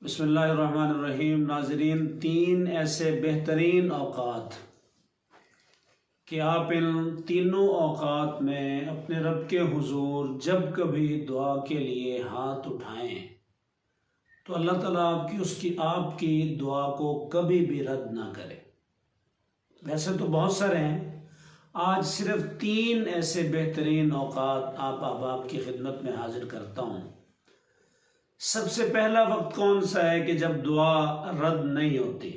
بسم اللہ الرحمن الرحیم۔ ناظرین، تین ایسے بہترین اوقات کہ آپ ان تینوں اوقات میں اپنے رب کے حضور جب کبھی دعا کے لیے ہاتھ اٹھائیں تو اللہ تعالیٰ آپ کی دعا کو کبھی بھی رد نہ کرے۔ ویسے تو بہت سارے ہیں، آج صرف تین ایسے بہترین اوقات آپ احباب کی خدمت میں حاضر کرتا ہوں۔ سب سے پہلا وقت کون سا ہے کہ جب دعا رد نہیں ہوتی؟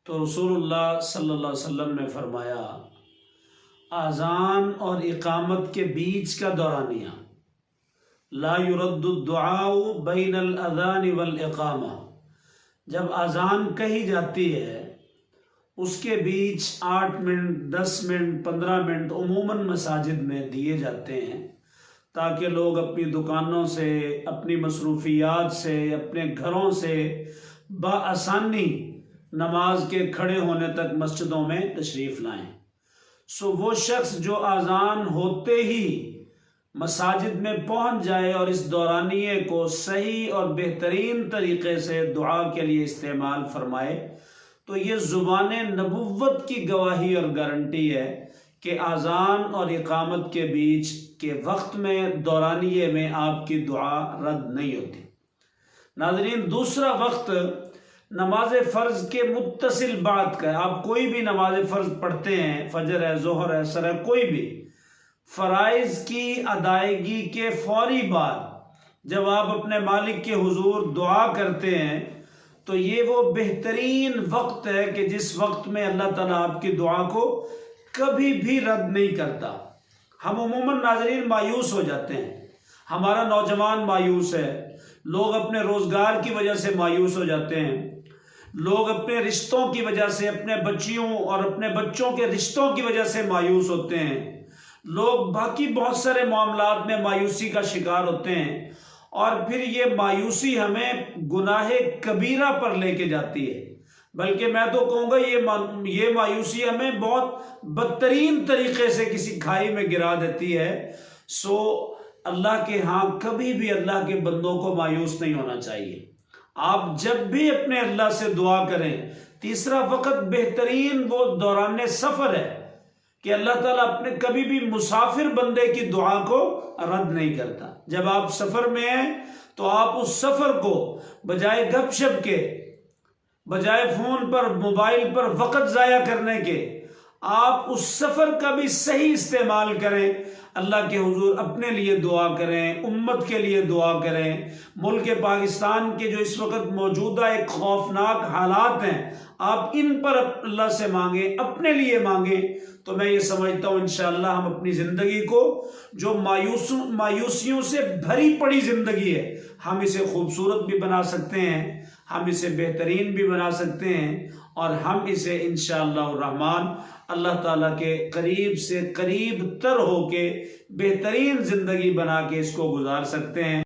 تو رسول اللہ صلی اللہ علیہ وسلم نے فرمایا، اذان اور اقامت کے بیچ کا دورانیہ، لا يرد الدعاء بین الاذان والاقامہ، جب اذان کہی جاتی ہے اس کے بیچ 8 منٹ 10 منٹ 15 منٹ عموماً مساجد میں دیے جاتے ہیں تاکہ لوگ اپنی دکانوں سے، اپنی مصروفیات سے، اپنے گھروں سے بآسانی نماز کے کھڑے ہونے تک مسجدوں میں تشریف لائیں۔ وہ شخص جو اذان ہوتے ہی مساجد میں پہنچ جائے اور اس دورانیے کو صحیح اور بہترین طریقے سے دعا کے لیے استعمال فرمائے تو یہ زبان نبوت کی گواہی اور گارنٹی ہے کہ اذان اور اقامت کے بیچ کے وقت میں دورانیے میں آپ کی دعا رد نہیں ہوتی۔ ناظرین، دوسرا وقت نماز فرض کے متصل بعد کا ہے۔ آپ کوئی بھی نماز فرض پڑھتے ہیں، فجر ہے، ظہر ہے، عصر ہے، کوئی بھی فرائض کی ادائیگی کے فوری بعد جب آپ اپنے مالک کے حضور دعا کرتے ہیں تو یہ وہ بہترین وقت ہے کہ جس وقت میں اللہ تعالیٰ آپ کی دعا کو کبھی بھی رد نہیں کرتا۔ ہم عموماً ناظرین مایوس ہو جاتے ہیں، ہمارا نوجوان مایوس ہے، لوگ اپنے روزگار کی وجہ سے مایوس ہو جاتے ہیں، لوگ اپنے رشتوں کی وجہ سے، اپنے بچیوں اور اپنے بچوں کے رشتوں کی وجہ سے مایوس ہوتے ہیں، لوگ باقی بہت سارے معاملات میں مایوسی کا شکار ہوتے ہیں، اور پھر یہ مایوسی ہمیں گناہ کبیرہ پر لے کے جاتی ہے۔ بلکہ میں تو کہوں گا یہ مایوسی ہمیں بہت بدترین طریقے سے کسی کھائی میں گرا دیتی ہے۔ اللہ کے ہاں کبھی بھی اللہ کے بندوں کو مایوس نہیں ہونا چاہیے۔ آپ جب بھی اپنے اللہ سے دعا کریں، تیسرا وقت بہترین وہ دوران سفر ہے کہ اللہ تعالیٰ اپنے کبھی بھی مسافر بندے کی دعا کو رد نہیں کرتا۔ جب آپ سفر میں ہیں تو آپ اس سفر کو بجائے گپ شپ کے، بجائے فون پر موبائل پر وقت ضائع کرنے کے، آپ اس سفر کا بھی صحیح استعمال کریں، اللہ کے حضور اپنے لیے دعا کریں، امت کے لیے دعا کریں۔ ملک پاکستان کے جو اس وقت موجودہ ایک خوفناک حالات ہیں، آپ ان پر اللہ سے مانگیں، اپنے لیے مانگیں، تو میں یہ سمجھتا ہوں انشاءاللہ ہم اپنی زندگی کو، جو مایوسیوں سے بھری پڑی زندگی ہے، ہم اسے خوبصورت بھی بنا سکتے ہیں، ہم اسے بہترین بھی بنا سکتے ہیں، اور ہم اسے انشاءاللہ الرحمن اللہ تعالیٰ کے قریب سے قریب تر ہو کے بہترین زندگی بنا کے اس کو گزار سکتے ہیں۔